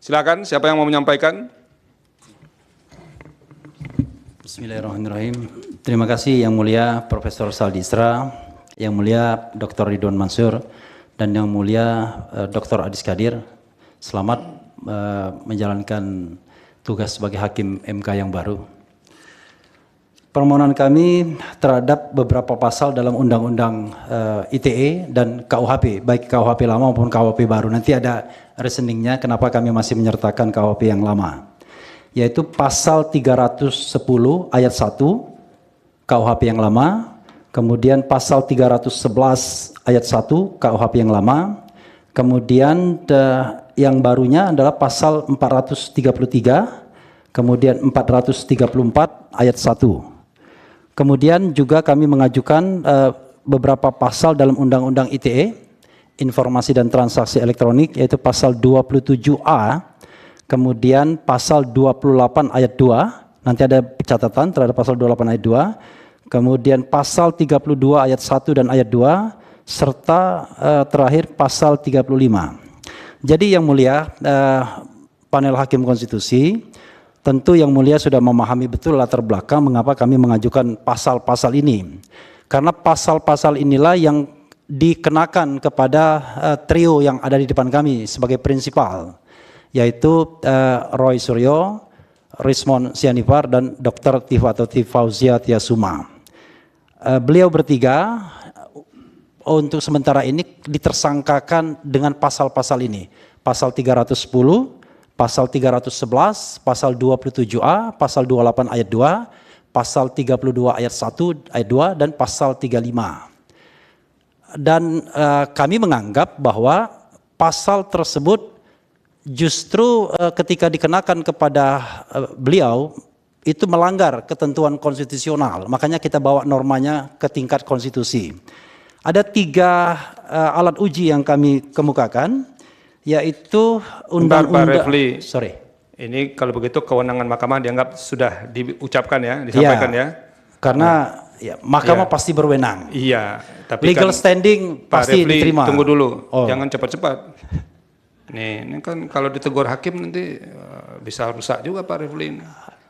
Silakan, siapa yang mau menyampaikan? Bismillahirrahmanirrahim. Terima kasih Yang Mulia Profesor Saldisra, Yang Mulia Dr. Ridwan Mansur, dan Yang Mulia Dr. Adis Kadir. Selamat menjalankan tugas sebagai Hakim MK yang baru. Permohonan kami terhadap beberapa pasal dalam Undang-Undang ITE dan KUHP, baik KUHP lama maupun KUHP baru. Nanti ada reasoningnya kenapa kami masih menyertakan KUHP yang lama. Yaitu pasal 310 ayat 1 KUHP yang lama, kemudian pasal 311 ayat 1 KUHP yang lama, kemudian yang barunya adalah pasal 433, kemudian 434 ayat 1. Kemudian juga kami mengajukan beberapa pasal dalam Undang-Undang ITE, Informasi dan Transaksi Elektronik, yaitu pasal 27A, kemudian pasal 28 ayat 2, nanti ada catatan terhadap pasal 28 ayat 2, kemudian pasal 32 ayat 1 dan ayat 2, serta terakhir pasal 35. Jadi Yang Mulia, panel Hakim Konstitusi, tentu Yang Mulia sudah memahami betul latar belakang mengapa kami mengajukan pasal-pasal ini. Karena pasal-pasal inilah yang dikenakan kepada trio yang ada di depan kami sebagai prinsipal, yaitu Roy Suryo, Rismon Sianipar, dan Dr. Tifauti Fauzia Tiasuma. Beliau bertiga untuk sementara ini ditersangkakan dengan pasal-pasal ini. Pasal 310, pasal 311, pasal 27A, pasal 28 ayat 2, pasal 32 ayat 1 ayat 2, dan pasal 35. Dan kami menganggap bahwa pasal tersebut justru ketika dikenakan kepada beliau itu melanggar ketentuan konstitusional. Makanya kita bawa normanya ke tingkat konstitusi. Ada 3 alat uji yang kami kemukakan, yaitu undang-undang. Sorry. Ini kalau begitu kewenangan mahkamah dianggap sudah diucapkan ya, disampaikan ya. Karena ya, mahkamah pasti berwenang. Iya, tapi legal kan standing pasti diterima. Tunggu dulu, jangan cepat-cepat. Ini kan kalau ditegur hakim nanti bisa rusak juga Pak Refli.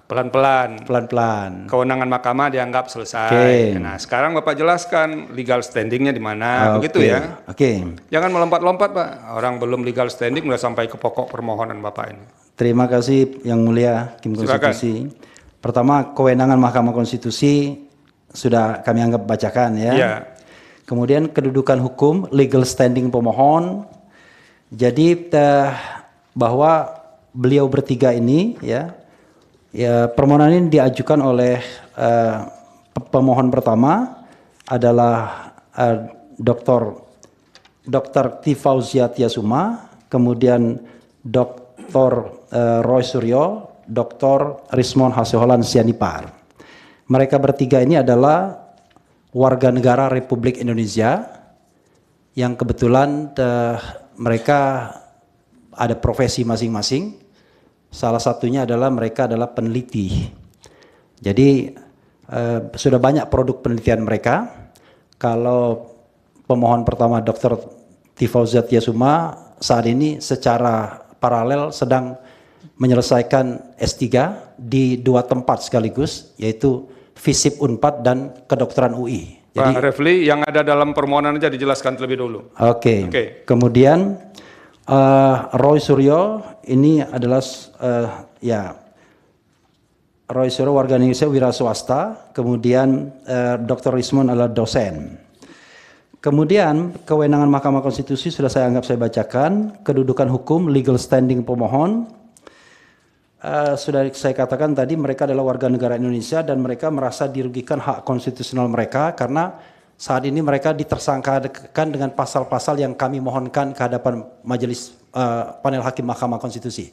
Pelan-pelan. Pelan-pelan. Kewenangan mahkamah dianggap selesai. Nah, sekarang Bapak jelaskan legal standingnya di mana, begitu ya. Jangan melompat-lompat Pak. Orang belum legal standing udah sampai ke pokok permohonan Bapak ini. Terima kasih Yang Mulia Hakim Konstitusi. Pertama, kewenangan Mahkamah Konstitusi sudah kami anggap bacakan ya. Kemudian kedudukan hukum, legal standing pemohon. Jadi bahwa beliau bertiga ini ya, permohonan ini diajukan oleh pemohon pertama adalah Dr. Tifauzia Tiasuma, kemudian Dr. Roy Suryo, Dr. Rismon Haseholan Sianipar. Mereka bertiga ini adalah warga negara Republik Indonesia yang kebetulan mereka ada profesi masing-masing. Salah satunya adalah mereka adalah peneliti. Jadi sudah banyak produk penelitian mereka. Kalau pemohon pertama Dr. Tifauzia Tiasuma saat ini secara paralel sedang menyelesaikan S3 di 2 tempat sekaligus, yaitu FISIP Unpad dan kedokteran UI. Jadi, Pak Refli, yang ada dalam permohonan aja dijelaskan terlebih dulu. Kemudian Roy Suryo ini adalah Roy Suryo warga Indonesia wira swasta, kemudian Dr. Rismon adalah dosen. Kemudian kewenangan Mahkamah Konstitusi sudah saya bacakan, kedudukan hukum, legal standing pemohon. Sudah saya katakan tadi mereka adalah warga negara Indonesia dan mereka merasa dirugikan hak konstitusional mereka karena saat ini mereka ditersangkakan dengan pasal-pasal yang kami mohonkan ke hadapan majelis panel hakim Mahkamah Konstitusi.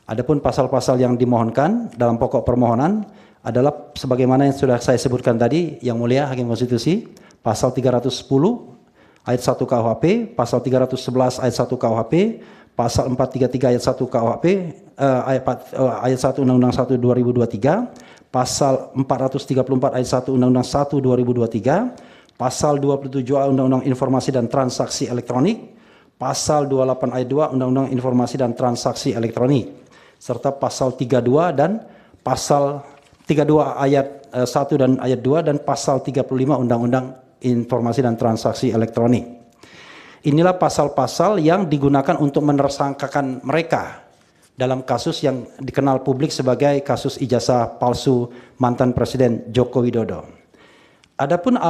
Adapun pasal-pasal yang dimohonkan dalam pokok permohonan adalah sebagaimana yang sudah saya sebutkan tadi, Yang Mulia Hakim Konstitusi, pasal 310 ayat 1 KUHP, pasal 311 ayat 1 KUHP, pasal 433 ayat 1 KUHP, ayat 1 Undang-Undang 1 2023, pasal 434 ayat 1 Undang-Undang 1 2023, pasal 27A Undang-Undang Informasi dan Transaksi Elektronik, pasal 28 ayat 2 Undang-Undang Informasi dan Transaksi Elektronik, serta pasal 32 dan pasal 32 ayat 1 dan ayat 2 dan pasal 35 Undang-Undang Informasi dan Transaksi Elektronik. Inilah pasal-pasal yang digunakan untuk menersangkakan mereka dalam kasus yang dikenal publik sebagai kasus ijazah palsu mantan Presiden Joko Widodo. Adapun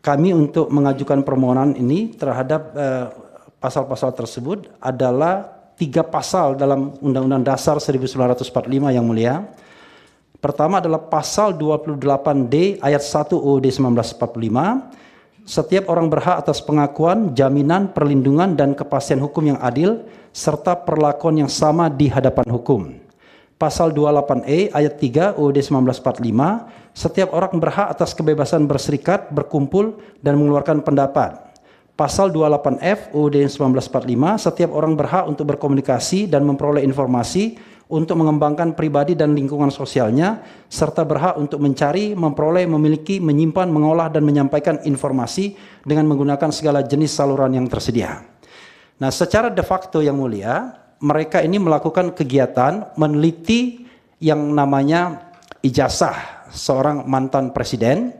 kami untuk mengajukan permohonan ini terhadap pasal-pasal tersebut adalah 3 pasal dalam Undang-Undang Dasar 1945 yang mulia. Pertama adalah pasal 28D ayat 1 UUD 1945. Setiap orang berhak atas pengakuan, jaminan, perlindungan, dan kepastian hukum yang adil, serta perlakuan yang sama di hadapan hukum. Pasal 28E ayat 3 UUD 1945, setiap orang berhak atas kebebasan berserikat, berkumpul, dan mengeluarkan pendapat. Pasal 28F UUD 1945, setiap orang berhak untuk berkomunikasi dan memperoleh informasi untuk mengembangkan pribadi dan lingkungan sosialnya, serta berhak untuk mencari, memperoleh, memiliki, menyimpan, mengolah, dan menyampaikan informasi dengan menggunakan segala jenis saluran yang tersedia. Nah, secara de facto yang mulia, mereka ini melakukan kegiatan meneliti yang namanya ijazah seorang mantan presiden,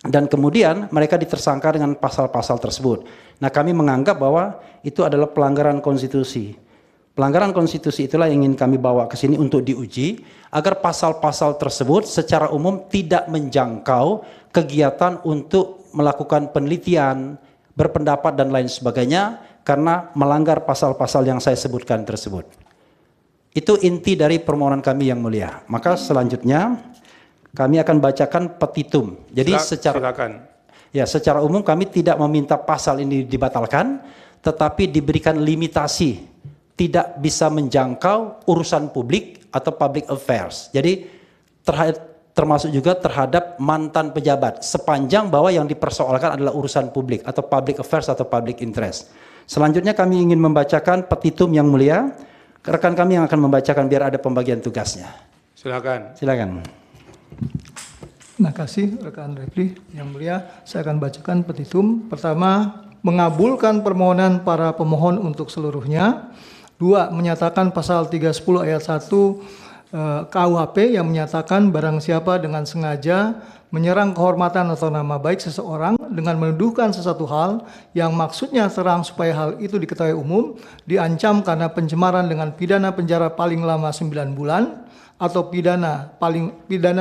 dan kemudian mereka ditersangka dengan pasal-pasal tersebut. Nah, kami menganggap bahwa itu adalah pelanggaran konstitusi. Pelanggaran konstitusi itulah yang ingin kami bawa ke sini untuk diuji, agar pasal-pasal tersebut secara umum tidak menjangkau kegiatan untuk melakukan penelitian, berpendapat, dan lain sebagainya, karena melanggar pasal-pasal yang saya sebutkan tersebut. Itu inti dari permohonan kami yang mulia. Maka selanjutnya kami akan bacakan petitum. Jadi secara umum kami tidak meminta pasal ini dibatalkan, tetapi diberikan limitasi, tidak bisa menjangkau urusan publik atau public affairs. Jadi termasuk juga terhadap mantan pejabat, sepanjang bahwa yang dipersoalkan adalah urusan publik atau public affairs atau public interest. Selanjutnya kami ingin membacakan petitum yang mulia. Rekan kami yang akan membacakan biar ada pembagian tugasnya. Silakan. Silakan. Terima kasih rekan Refli yang mulia. Saya akan bacakan petitum. Pertama, mengabulkan permohonan para pemohon untuk seluruhnya. 2. Menyatakan pasal 310 ayat 1 KUHP yang menyatakan barang siapa dengan sengaja menyerang kehormatan atau nama baik seseorang dengan menuduhkan sesuatu hal yang maksudnya terang supaya hal itu diketahui umum, diancam karena pencemaran dengan pidana penjara paling lama 9 bulan atau pidana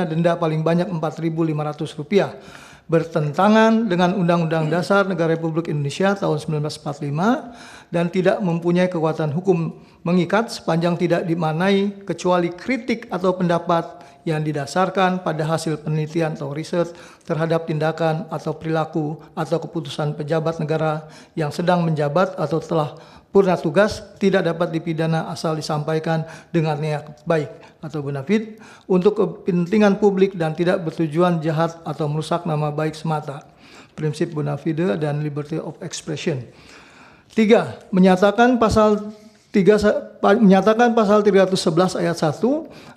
denda paling banyak Rp4.500, bertentangan dengan Undang-Undang Dasar Negara Republik Indonesia tahun 1945 dan tidak mempunyai kekuatan hukum mengikat sepanjang tidak dimaknai kecuali kritik atau pendapat yang didasarkan pada hasil penelitian atau riset terhadap tindakan atau perilaku atau keputusan pejabat negara yang sedang menjabat atau telah purna tugas, tidak dapat dipidana asal disampaikan dengan niat baik atau bonafide untuk kepentingan publik dan tidak bertujuan jahat atau merusak nama baik semata. Prinsip bonafide dan liberty of expression. 3. Menyatakan pasal 311 ayat 1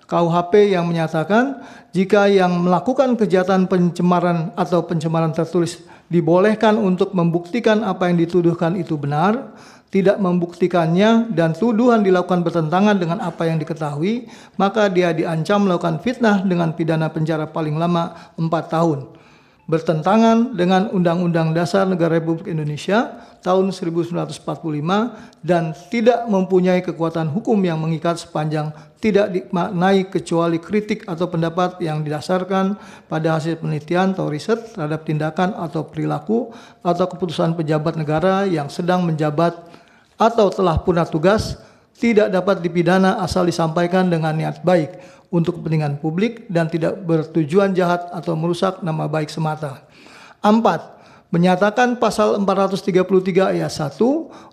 KUHP yang menyatakan jika yang melakukan kejahatan pencemaran atau pencemaran tertulis dibolehkan untuk membuktikan apa yang dituduhkan itu benar, tidak membuktikannya dan tuduhan dilakukan bertentangan dengan apa yang diketahui, maka dia diancam melakukan fitnah dengan pidana penjara paling lama 4 tahun. Bertentangan dengan Undang-Undang Dasar Negara Republik Indonesia tahun 1945 dan tidak mempunyai kekuatan hukum yang mengikat sepanjang tidak dimaknai kecuali kritik atau pendapat yang didasarkan pada hasil penelitian atau riset terhadap tindakan atau perilaku atau keputusan pejabat negara yang sedang menjabat atau telah purna tugas, tidak dapat dipidana asal disampaikan dengan niat baik untuk kepentingan publik dan tidak bertujuan jahat atau merusak nama baik semata. 4. Menyatakan pasal 433 ayat 1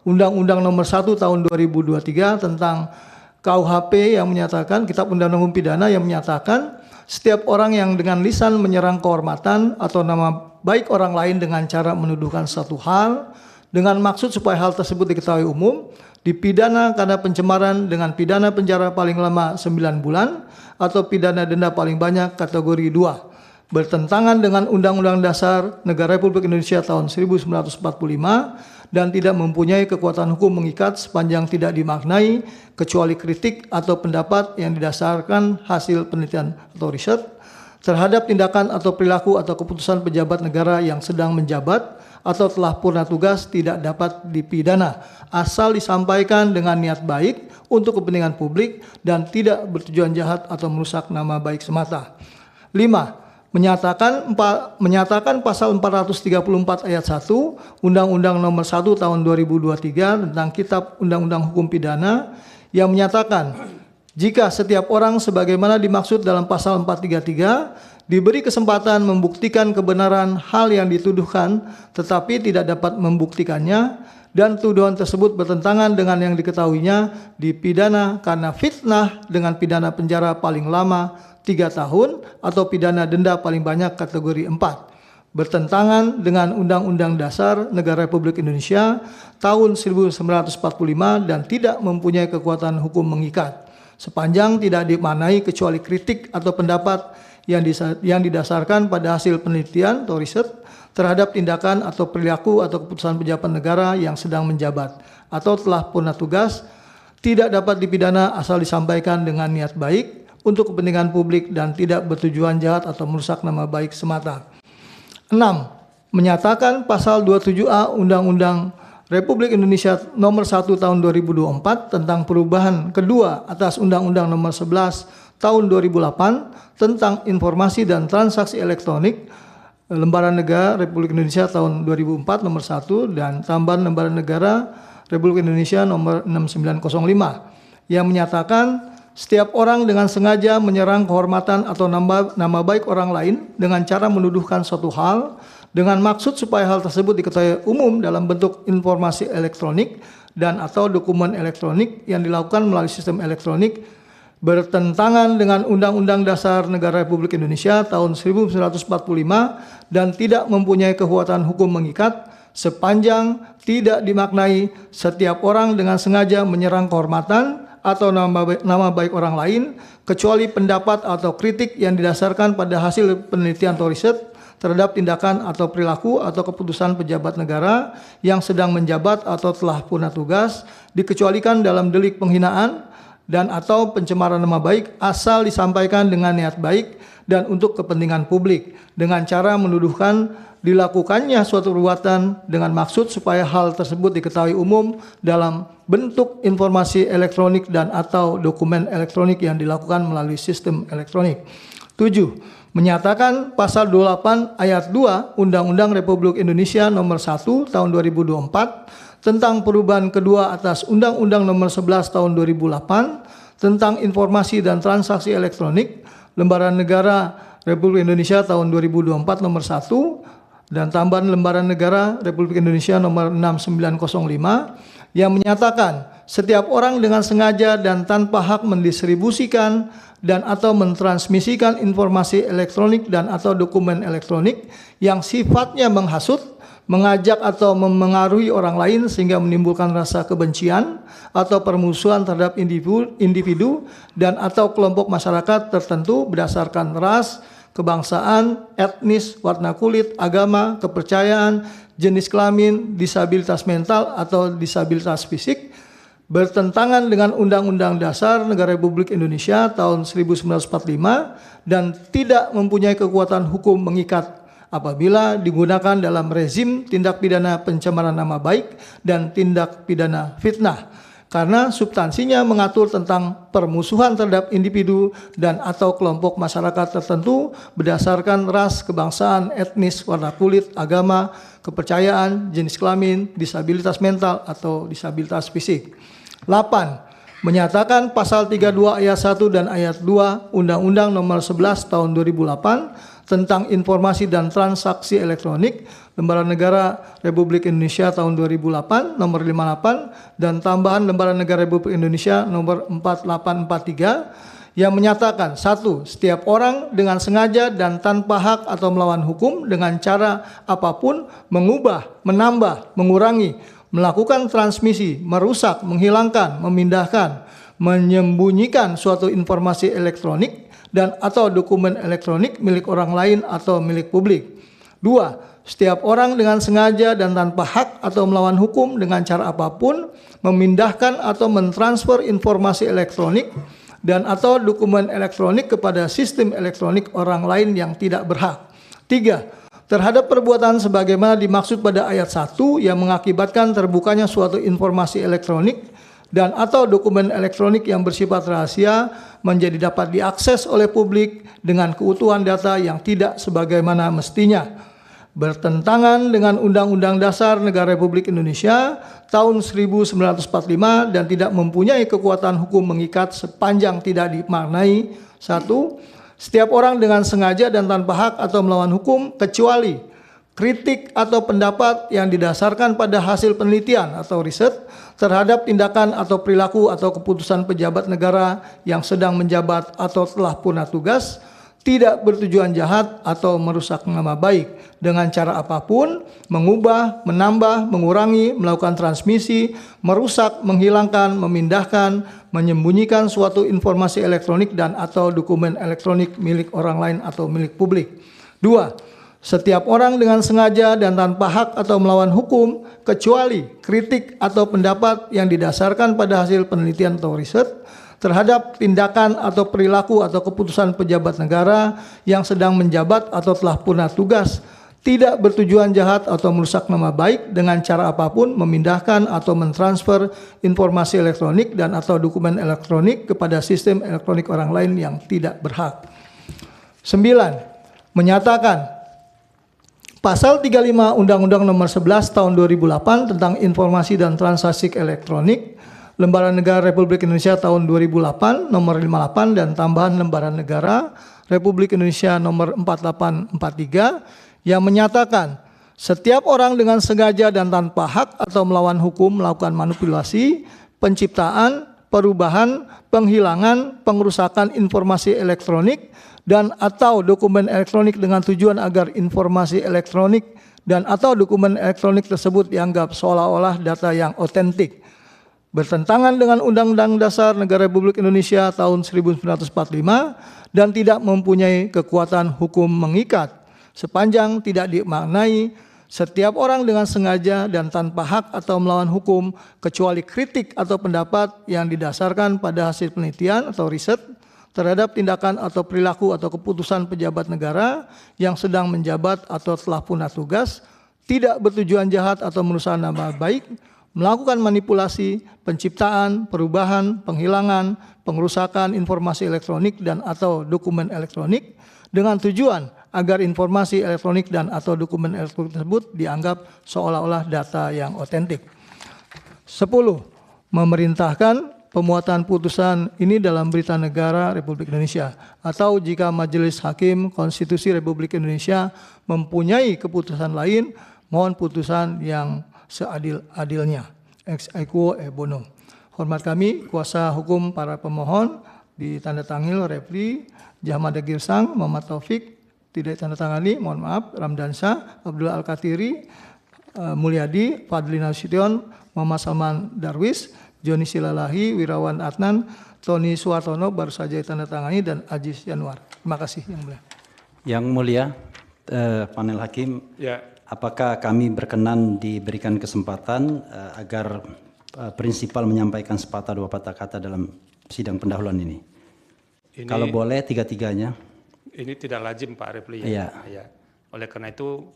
Undang-Undang Nomor 1 Tahun 2023 tentang KUHP yang menyatakan, Kitab Undang-Undang Hukum Pidana yang menyatakan setiap orang yang dengan lisan menyerang kehormatan atau nama baik orang lain dengan cara menuduhkan satu hal dengan maksud supaya hal tersebut diketahui umum, dipidana karena pencemaran dengan pidana penjara paling lama 9 bulan atau pidana denda paling banyak kategori 2, bertentangan dengan Undang-Undang Dasar Negara Republik Indonesia tahun 1945 dan tidak mempunyai kekuatan hukum mengikat sepanjang tidak dimaknai kecuali kritik atau pendapat yang didasarkan hasil penelitian atau riset terhadap tindakan atau perilaku atau keputusan pejabat negara yang sedang menjabat atau telah purna tugas tidak dapat dipidana asal disampaikan dengan niat baik untuk kepentingan publik dan tidak bertujuan jahat atau merusak nama baik semata. 5. Menyatakan pasal 434 ayat 1 Undang-Undang Nomor 1 Tahun 2023 tentang Kitab Undang-Undang Hukum Pidana yang menyatakan jika setiap orang sebagaimana dimaksud dalam pasal 433 diberi kesempatan membuktikan kebenaran hal yang dituduhkan tetapi tidak dapat membuktikannya dan tuduhan tersebut bertentangan dengan yang diketahuinya dipidana karena fitnah dengan pidana penjara paling lama 3 tahun atau pidana denda paling banyak kategori 4. Bertentangan dengan Undang-Undang Dasar Negara Republik Indonesia tahun 1945 dan tidak mempunyai kekuatan hukum mengikat. Sepanjang tidak dimaknai kecuali kritik atau pendapat yang didasarkan pada hasil penelitian atau riset terhadap tindakan atau perilaku atau keputusan pejabat negara yang sedang menjabat atau telah purna tugas tidak dapat dipidana asal disampaikan dengan niat baik untuk kepentingan publik dan tidak bertujuan jahat atau merusak nama baik semata. 6. Menyatakan pasal 27A Undang-Undang Republik Indonesia Nomor 1 Tahun 2024 tentang perubahan kedua atas Undang-Undang Nomor 11 Tahun 2008 tentang informasi dan transaksi elektronik Lembaran Negara Republik Indonesia tahun 2004 Nomor 1 dan tambahan Lembaran Negara Republik Indonesia Nomor 6905 yang menyatakan setiap orang dengan sengaja menyerang kehormatan atau nama baik orang lain dengan cara menuduhkan suatu hal dengan maksud supaya hal tersebut diketahui umum dalam bentuk informasi elektronik dan atau dokumen elektronik yang dilakukan melalui sistem elektronik bertentangan dengan Undang-Undang Dasar Negara Republik Indonesia tahun 1945 dan tidak mempunyai kekuatan hukum mengikat sepanjang tidak dimaknai setiap orang dengan sengaja menyerang kehormatan atau nama baik orang lain kecuali pendapat atau kritik yang didasarkan pada hasil penelitian atau riset terhadap tindakan atau perilaku atau keputusan pejabat negara yang sedang menjabat atau telah purna tugas dikecualikan dalam delik penghinaan dan atau pencemaran nama baik asal disampaikan dengan niat baik dan untuk kepentingan publik dengan cara menuduhkan dilakukannya suatu perbuatan dengan maksud supaya hal tersebut diketahui umum dalam bentuk informasi elektronik dan atau dokumen elektronik yang dilakukan melalui sistem elektronik. 7. Menyatakan pasal 28 ayat 2 Undang-Undang Republik Indonesia Nomor 1 Tahun 2024 tentang perubahan kedua atas Undang-Undang Nomor 11 Tahun 2008 tentang informasi dan transaksi elektronik Lembaran Negara Republik Indonesia Tahun 2024 Nomor 1 dan tambahan Lembaran Negara Republik Indonesia Nomor 6905 yang menyatakan setiap orang dengan sengaja dan tanpa hak mendistribusikan dan atau mentransmisikan informasi elektronik dan atau dokumen elektronik yang sifatnya menghasut, mengajak atau memengaruhi orang lain sehingga menimbulkan rasa kebencian atau permusuhan terhadap individu dan atau kelompok masyarakat tertentu berdasarkan ras, kebangsaan, etnis, warna kulit, agama, kepercayaan, jenis kelamin, disabilitas mental atau disabilitas fisik, bertentangan dengan Undang-Undang Dasar Negara Republik Indonesia tahun 1945 dan tidak mempunyai kekuatan hukum mengikat apabila digunakan dalam rezim tindak pidana pencemaran nama baik dan tindak pidana fitnah karena substansinya mengatur tentang permusuhan terhadap individu dan atau kelompok masyarakat tertentu berdasarkan ras, kebangsaan, etnis, warna kulit, agama, kepercayaan, jenis kelamin, disabilitas mental atau disabilitas fisik. 8. Menyatakan pasal 32 ayat 1 dan ayat 2 Undang-Undang Nomor 11 Tahun 2008 tentang informasi dan transaksi elektronik Lembaran Negara Republik Indonesia tahun 2008 nomor 58 dan tambahan Lembaran Negara Republik Indonesia nomor 4843 yang menyatakan 1. Setiap orang dengan sengaja dan tanpa hak atau melawan hukum dengan cara apapun mengubah, menambah, mengurangi, melakukan transmisi, merusak, menghilangkan, memindahkan, menyembunyikan suatu informasi elektronik dan atau dokumen elektronik milik orang lain atau milik publik. 2. setiap orang dengan sengaja dan tanpa hak atau melawan hukum dengan cara apapun memindahkan atau mentransfer informasi elektronik dan atau dokumen elektronik kepada sistem elektronik orang lain yang tidak berhak. 3. Terhadap perbuatan sebagaimana dimaksud pada ayat 1 yang mengakibatkan terbukanya suatu informasi elektronik dan atau dokumen elektronik yang bersifat rahasia menjadi dapat diakses oleh publik dengan keutuhan data yang tidak sebagaimana mestinya, bertentangan dengan Undang-Undang Dasar Negara Republik Indonesia tahun 1945 dan tidak mempunyai kekuatan hukum mengikat sepanjang tidak dimaknai. 1. Setiap orang dengan sengaja dan tanpa hak atau melawan hukum kecuali kritik atau pendapat yang didasarkan pada hasil penelitian atau riset terhadap tindakan atau perilaku atau keputusan pejabat negara yang sedang menjabat atau telah purna tugas, tidak bertujuan jahat atau merusak nama baik dengan cara apapun, mengubah, menambah, mengurangi, melakukan transmisi, merusak, menghilangkan, memindahkan, menyembunyikan suatu informasi elektronik dan atau dokumen elektronik milik orang lain atau milik publik. 2. Setiap orang dengan sengaja dan tanpa hak atau melawan hukum, kecuali kritik atau pendapat yang didasarkan pada hasil penelitian atau riset terhadap tindakan atau perilaku atau keputusan pejabat negara yang sedang menjabat atau telah purna tugas, tidak bertujuan jahat atau merusak nama baik dengan cara apapun, memindahkan atau mentransfer informasi elektronik dan atau dokumen elektronik kepada sistem elektronik orang lain yang tidak berhak. 9. Menyatakan Pasal 35 Undang-Undang Nomor 11 Tahun 2008 tentang Informasi dan Transaksi Elektronik, Lembaran Negara Republik Indonesia Tahun 2008 Nomor 58 dan tambahan Lembaran Negara Republik Indonesia Nomor 4843 yang menyatakan setiap orang dengan sengaja dan tanpa hak atau melawan hukum melakukan manipulasi, penciptaan, perubahan, penghilangan, pengerusakan informasi elektronik dan atau dokumen elektronik dengan tujuan agar informasi elektronik dan atau dokumen elektronik tersebut dianggap seolah-olah data yang otentik, bertentangan dengan Undang-Undang Dasar Negara Republik Indonesia tahun 1945 dan tidak mempunyai kekuatan hukum mengikat sepanjang tidak dimaknai setiap orang dengan sengaja dan tanpa hak atau melawan hukum kecuali kritik atau pendapat yang didasarkan pada hasil penelitian atau riset terhadap tindakan atau perilaku atau keputusan pejabat negara yang sedang menjabat atau telah purna tugas, tidak bertujuan jahat atau merusak nama baik, melakukan manipulasi, penciptaan, perubahan, penghilangan, pengerusakan informasi elektronik dan atau dokumen elektronik dengan tujuan agar informasi elektronik dan atau dokumen elektronik tersebut dianggap seolah-olah data yang otentik. 10. Memerintahkan pemuatan putusan ini dalam Berita Negara Republik Indonesia atau jika Majelis Hakim Konstitusi Republik Indonesia mempunyai keputusan lain, mohon putusan yang seadil-adilnya. Ex aequo e bono. Hormat kami, kuasa hukum para pemohon, ditandatangani Refli Jahmada Girsang, Muhammad Taufik, tidak ditandatangani, mohon maaf, Ramdansyah, Abdullah Al-Katiri, Mulyadi, Fadli Nasution, Muhammad Salman Darwis, Joni Silalahi, Wirawan Adnan, Tony Suwartono baru saja ditandatangani dan Ajis Yanuar. Terima kasih Yang Mulia. Yang Mulia, panel hakim, ya. Apakah kami berkenan diberikan kesempatan agar prinsipal menyampaikan sepatah dua patah kata dalam sidang pendahuluan ini? Kalau boleh tiga-tiganya. Ini tidak lazim Pak Refli. Ya. Ya. Oleh karena itu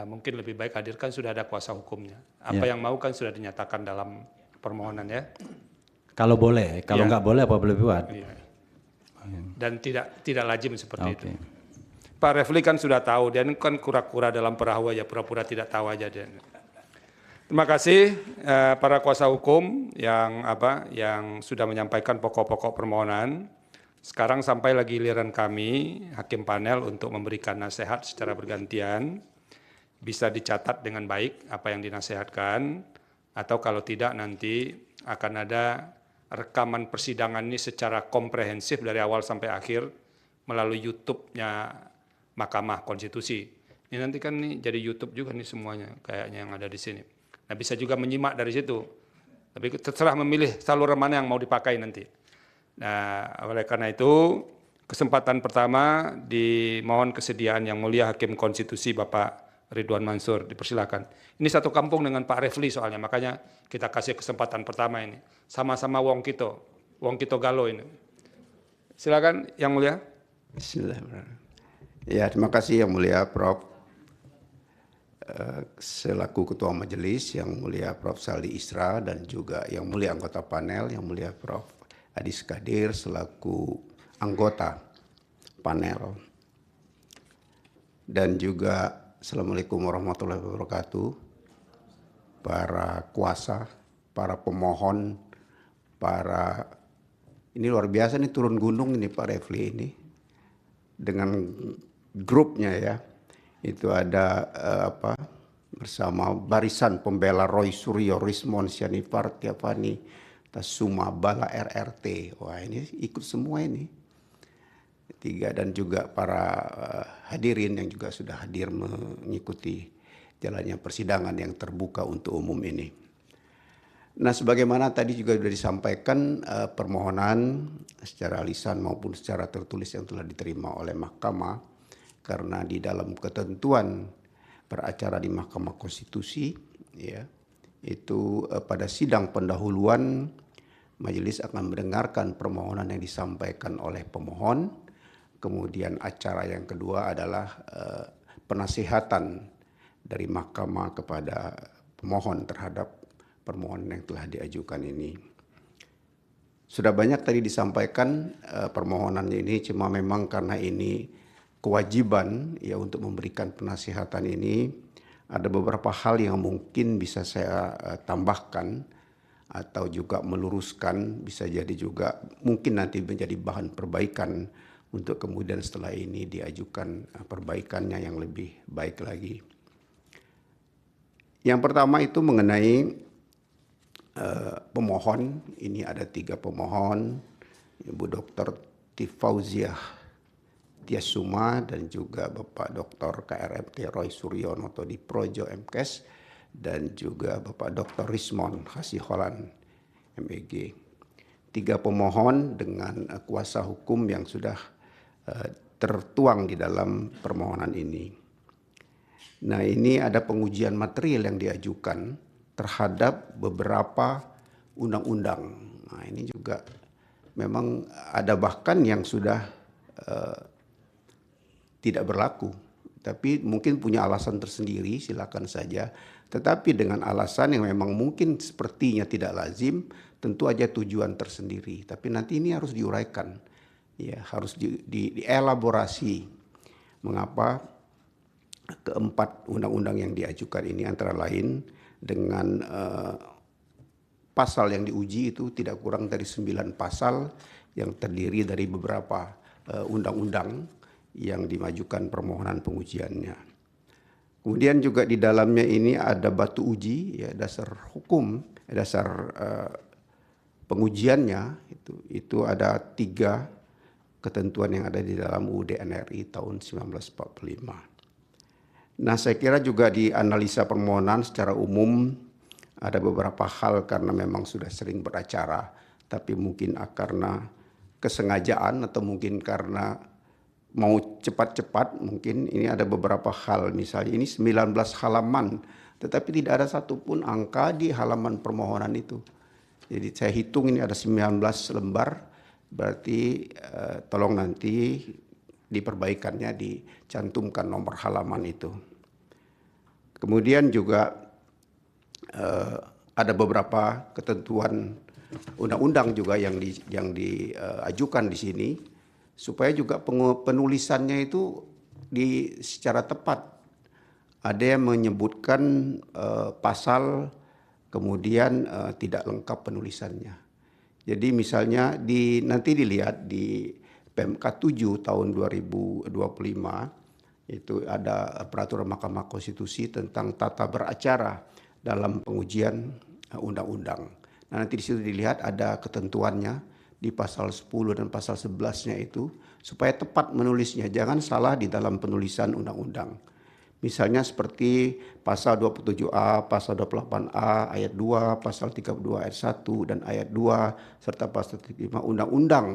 mungkin lebih baik hadirkan sudah ada kuasa hukumnya. Apa yang mau kan sudah dinyatakan dalam permohonan ya. Kalau boleh, kalau nggak boleh apa boleh buat. Iya. Dan tidak lazim seperti itu. Pak Refli kan sudah tahu, dia kan kura-kura dalam perahu aja, pura-pura tidak tahu aja dia. Terima kasih para kuasa hukum yang sudah menyampaikan pokok-pokok permohonan. Sekarang sampai lagi giliran kami, hakim panel, untuk memberikan nasihat secara bergantian. Bisa dicatat dengan baik apa yang dinasehatkan, atau kalau tidak nanti akan ada rekaman persidangan ini secara komprehensif dari awal sampai akhir melalui YouTube-nya Mahkamah Konstitusi. Ini nanti kan nih jadi YouTube juga nih semuanya kayaknya yang ada di sini. Nah bisa juga menyimak dari situ. Tapi terserah memilih saluran mana yang mau dipakai nanti. Nah oleh karena itu kesempatan pertama dimohon kesediaan Yang Mulia Hakim Konstitusi Bapak Ridwan Mansur, dipersilakan. Ini satu kampung dengan Pak Refli soalnya, makanya kita kasih kesempatan pertama ini. Sama-sama Wong Kito Galo ini. Silakan Yang Mulia. Bismillahirrahmanirrahim. Ya, terima kasih Yang Mulia Prof. Selaku Ketua Majelis, Yang Mulia Prof. Saldi Isra, dan juga Yang Mulia anggota panel, Yang Mulia Prof. Adis Kadir selaku anggota panel. Dan juga Assalamualaikum warahmatullahi wabarakatuh, para kuasa, para pemohon, ini luar biasa nih turun gunung ini Pak Refli ini, dengan grupnya ya. Itu ada bersama Barisan Pembela Roy Suryo, Rismon, Sianipar, Tiapani, Tasuma, Bala, RRT. Wah, ini ikut semua ini. Tiga, dan juga para hadirin yang juga sudah hadir mengikuti jalannya persidangan yang terbuka untuk umum ini. Nah, sebagaimana tadi juga sudah disampaikan, permohonan secara lisan maupun secara tertulis yang telah diterima oleh Mahkamah, karena di dalam ketentuan beracara di Mahkamah Konstitusi, ya, itu pada sidang pendahuluan majelis akan mendengarkan permohonan yang disampaikan oleh pemohon. Kemudian acara yang kedua adalah penasihatan dari Mahkamah kepada pemohon terhadap permohonan yang telah diajukan ini. Sudah banyak tadi disampaikan permohonan ini, cuma memang karena ini kewajiban ya untuk memberikan penasihatan ini, ada beberapa hal yang mungkin bisa saya tambahkan atau juga meluruskan, bisa jadi juga mungkin nanti menjadi bahan perbaikan untuk kemudian setelah ini diajukan perbaikannya yang lebih baik lagi. Yang pertama itu mengenai pemohon. Ini ada 3 pemohon, Ibu Dr. Tifauziah Tiasuma dan juga Bapak Dr. KRMT Roy Suryono di Projo MKes dan juga Bapak Dr. Rismon Hasiholan MEG. 3 pemohon dengan kuasa hukum yang sudah tertuang di dalam permohonan ini. Nah, ini ada pengujian material yang diajukan terhadap beberapa undang-undang. Nah, ini juga memang ada bahkan yang sudah tidak berlaku, tapi mungkin punya alasan tersendiri, silakan saja. Tetapi dengan alasan yang memang mungkin sepertinya tidak lazim, tentu aja tujuan tersendiri. Tapi nanti ini harus diuraikan, ya, harus dielaborasi mengapa keempat undang-undang yang diajukan ini antara lain dengan pasal yang diuji itu tidak kurang dari 9 pasal yang terdiri dari beberapa undang-undang yang dimajukan permohonan pengujiannya. Kemudian juga di dalamnya ini ada batu uji, ya, dasar hukum, dasar pengujiannya itu ada 3 ketentuan yang ada di dalam UUD NRI tahun 1945. Nah, saya kira juga di analisa permohonan secara umum ada beberapa hal karena memang sudah sering beracara, tapi mungkin karena kesengajaan atau mungkin karena mau cepat-cepat, mungkin ini ada beberapa hal. Misalnya ini 19 halaman, tetapi tidak ada satupun angka di halaman permohonan itu. Jadi saya hitung ini ada 19 lembar, berarti tolong nanti diperbaikannya, dicantumkan nomor halaman itu. Kemudian juga ada beberapa ketentuan undang-undang juga yang diajukan di sini, supaya juga penulisannya itu secara tepat. Ada yang menyebutkan pasal, kemudian tidak lengkap penulisannya. Jadi misalnya nanti dilihat di PMK 7 tahun 2025, itu ada peraturan Mahkamah Konstitusi tentang tata beracara dalam pengujian undang-undang. Nah, nanti di situ dilihat ada ketentuannya di pasal 10 dan pasal 11-nya itu, supaya tepat menulisnya, jangan salah di dalam penulisan undang-undang. Misalnya seperti pasal 27A, pasal 28A, ayat 2, pasal 32 ayat 1 dan ayat 2, serta pasal 35 Undang-Undang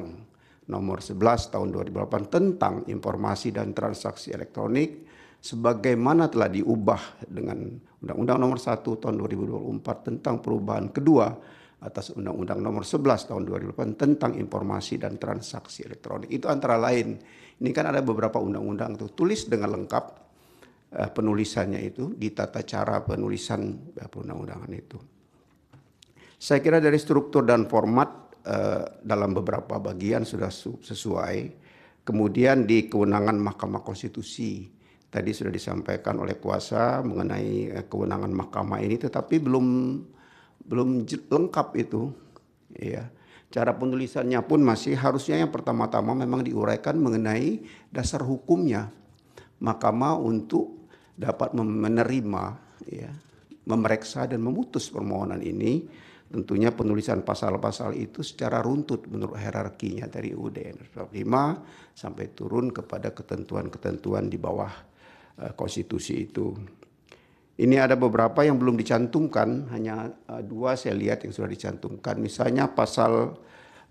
nomor 11 tahun 2008 tentang informasi dan transaksi elektronik, sebagaimana telah diubah dengan Undang-Undang Nomor 1 Tahun 2024 tentang perubahan kedua atas Undang-Undang Nomor 11 Tahun 2008 tentang informasi dan transaksi elektronik. Itu antara lain. Ini kan ada beberapa undang-undang tuh, tulis dengan lengkap penulisannya itu di tata cara penulisan perundang-undangan itu. Saya kira dari struktur dan format dalam beberapa bagian sudah sesuai. Kemudian di kewenangan Mahkamah Konstitusi tadi sudah disampaikan oleh kuasa mengenai kewenangan mahkamah ini, tetapi belum lengkap itu, ya. Cara penulisannya pun masih harusnya yang pertama-tama memang diuraikan mengenai dasar hukumnya mahkamah untuk dapat menerima, ya, memeriksa dan memutus permohonan ini. Tentunya penulisan pasal-pasal itu secara runtut menurut hierarkinya dari UUD 45 sampai turun kepada ketentuan-ketentuan di bawah konstitusi itu. Ini ada beberapa yang belum dicantumkan, hanya 2 saya lihat yang sudah dicantumkan. Misalnya pasal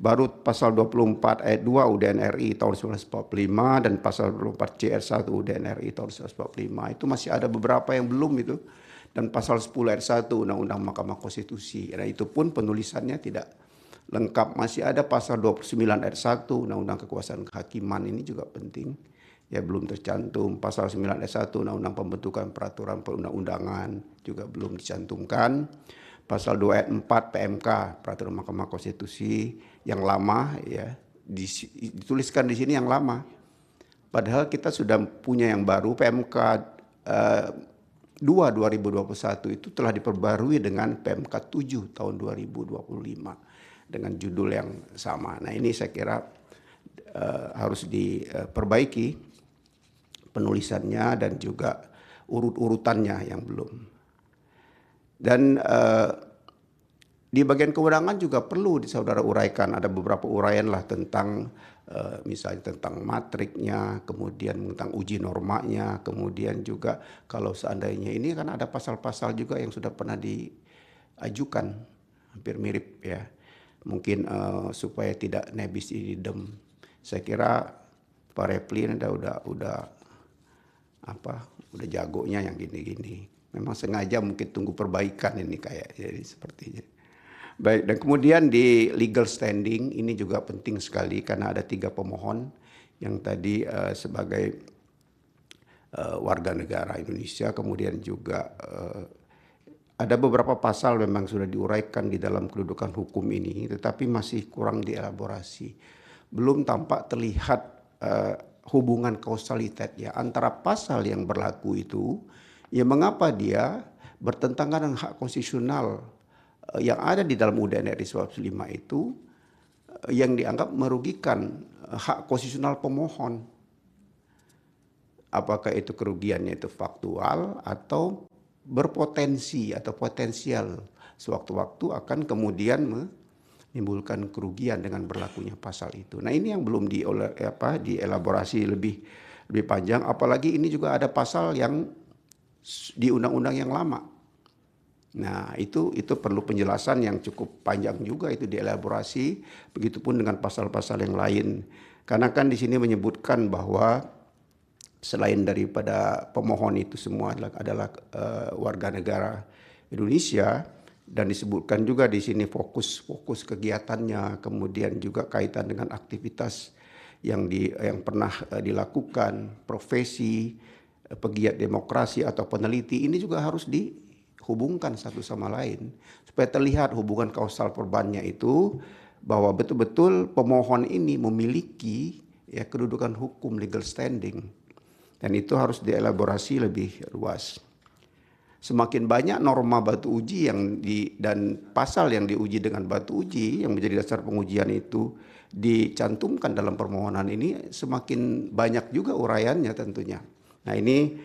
24 ayat 2 UUD RI tahun 1945 dan pasal 24 CR1 UUD RI tahun 1945. Itu masih ada beberapa yang belum itu. Dan pasal 10 ayat 1 Undang-Undang Mahkamah Konstitusi. Dan itu pun penulisannya tidak lengkap. Masih ada pasal 29 ayat 1 Undang-Undang Kekuasaan Kehakiman, ini juga penting. Ya belum tercantum. Pasal 9 ayat 1 Undang-Undang Pembentukan Peraturan Perundang-undangan juga belum dicantumkan. Pasal 2 ayat 4 PMK Peraturan Mahkamah Konstitusi yang lama, ya dituliskan di sini yang lama. Padahal kita sudah punya yang baru, PMK 2 2021 itu telah diperbarui dengan PMK 7 tahun 2025 dengan judul yang sama. Nah, ini saya kira harus diperbaiki penulisannya dan juga urut-urutannya yang belum. Dan di bagian kewenangan juga perlu saudara uraikan, ada beberapa uraian lah tentang misalnya tentang matriknya, kemudian tentang uji normanya, kemudian juga kalau seandainya ini kan ada pasal-pasal juga yang sudah pernah diajukan hampir mirip, ya. Mungkin supaya tidak nebis idem. Saya kira Pak Refli udah jagonya yang gini-gini. Memang sengaja mungkin tunggu perbaikan ini kayak jadi sepertinya. Baik, dan kemudian di legal standing ini juga penting sekali karena ada 3 pemohon yang tadi sebagai warga negara Indonesia, kemudian juga ada beberapa pasal memang sudah diuraikan di dalam kedudukan hukum ini, tetapi masih kurang dielaborasi. Belum tampak terlihat hubungan kausalitasnya antara pasal yang berlaku itu, ya mengapa dia bertentangan dengan hak konstitusional yang ada di dalam UUD RI 145 itu yang dianggap merugikan hak konstitusional pemohon. Apakah itu kerugiannya itu faktual atau berpotensi atau potensial sewaktu-waktu akan kemudian menimbulkan kerugian dengan berlakunya pasal itu. Nah, ini yang belum dielaborasi lebih panjang, apalagi ini juga ada pasal yang di undang-undang yang lama. Nah, itu perlu penjelasan yang cukup panjang juga itu dielaborasi, begitupun dengan pasal-pasal yang lain. Karena kan di sini menyebutkan bahwa selain daripada pemohon itu semua adalah warga negara Indonesia, dan disebutkan juga di sini fokus kegiatannya, kemudian juga kaitan dengan aktivitas yang pernah dilakukan, profesi, pegiat demokrasi atau peneliti, ini juga harus dihubungkan satu sama lain supaya terlihat hubungan kausal perbannya itu bahwa betul-betul pemohon ini memiliki kedudukan hukum, legal standing, dan itu harus dielaborasi lebih luas. Semakin banyak norma batu uji dan pasal yang diuji dengan batu uji yang menjadi dasar pengujian itu dicantumkan dalam permohonan ini, semakin banyak juga uraiannya tentunya. Nah, ini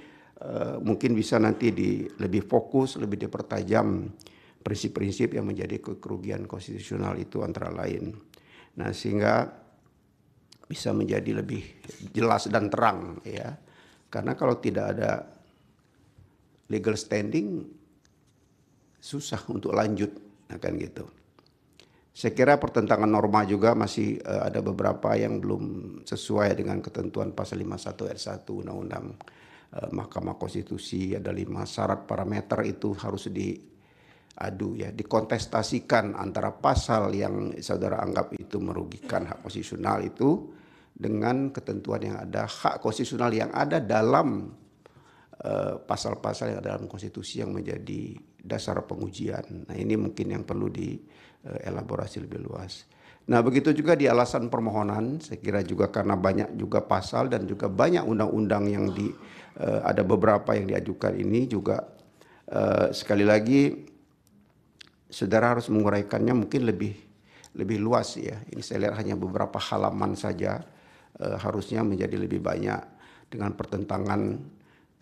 mungkin bisa nanti lebih fokus, lebih dipertajam prinsip-prinsip yang menjadi kerugian konstitusional itu antara lain. Nah, sehingga bisa menjadi lebih jelas dan terang, ya. Karena kalau tidak ada legal standing susah untuk lanjut, akan gitu. Saya kira pertentangan norma juga masih ada beberapa yang belum sesuai dengan ketentuan pasal 51 ayat 1 Undang-Undang Mahkamah Konstitusi, ada 5 syarat parameter itu harus diadu ya, dikontestasikan antara pasal yang saudara anggap itu merugikan hak konstitusional itu dengan ketentuan yang ada, hak konstitusional yang ada dalam pasal-pasal yang ada dalam konstitusi yang menjadi dasar pengujian. Nah ini mungkin yang perlu dielaborasi lebih luas. Nah begitu juga di alasan permohonan, saya kira juga karena banyak juga pasal dan juga banyak undang-undang yang ada beberapa yang diajukan ini juga sekali lagi saudara harus menguraikannya mungkin lebih luas ya. Ini saya lihat hanya beberapa halaman saja, harusnya menjadi lebih banyak dengan pertentangan.